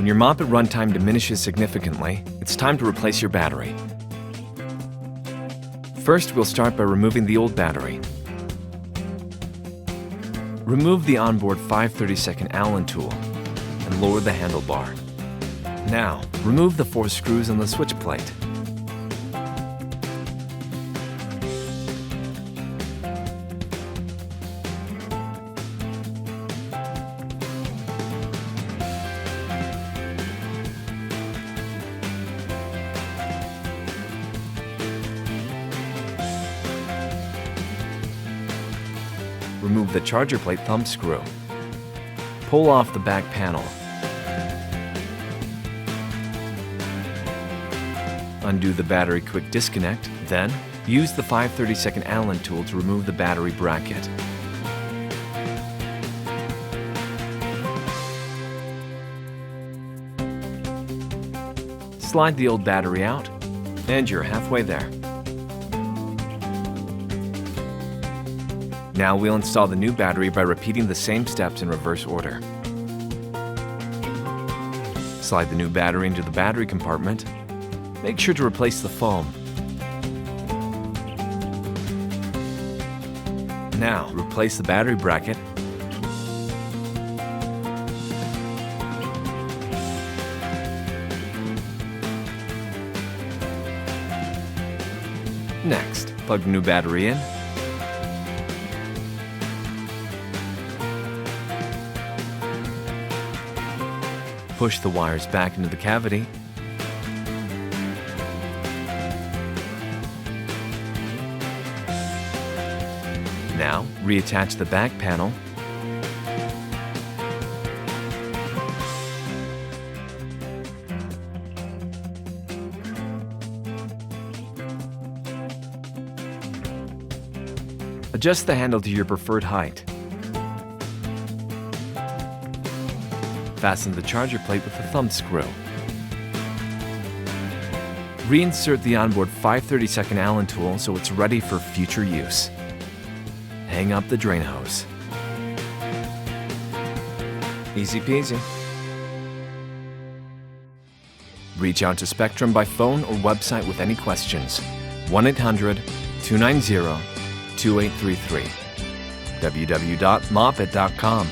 When your Mopit runtime diminishes significantly, it's time to replace your battery. First, we'll start by removing the old battery. Remove the onboard 5/32 Allen tool and lower the handlebar. Now, remove the 4 screws on the switch plate. Remove the charger plate thumb screw. Pull off the back panel. Undo the battery quick disconnect, then use the 5/32 Allen tool to remove the battery bracket. Slide the old battery out, and you're halfway there. Now we'll install the new battery by repeating the same steps in reverse order. Slide the new battery into the battery compartment. Make sure to replace the foam. Now, replace the battery bracket. Next, plug the new battery in. Push the wires back into the cavity. Now, reattach the back panel. Adjust the handle to your preferred height. Fasten the charger plate with the thumb screw. Reinsert the onboard 5/32 Allen tool so it's ready for future use. Hang up the drain hose. Easy peasy. Reach out to Spectrum by phone or website with any questions. 1-800-290-2833. www.mopit.com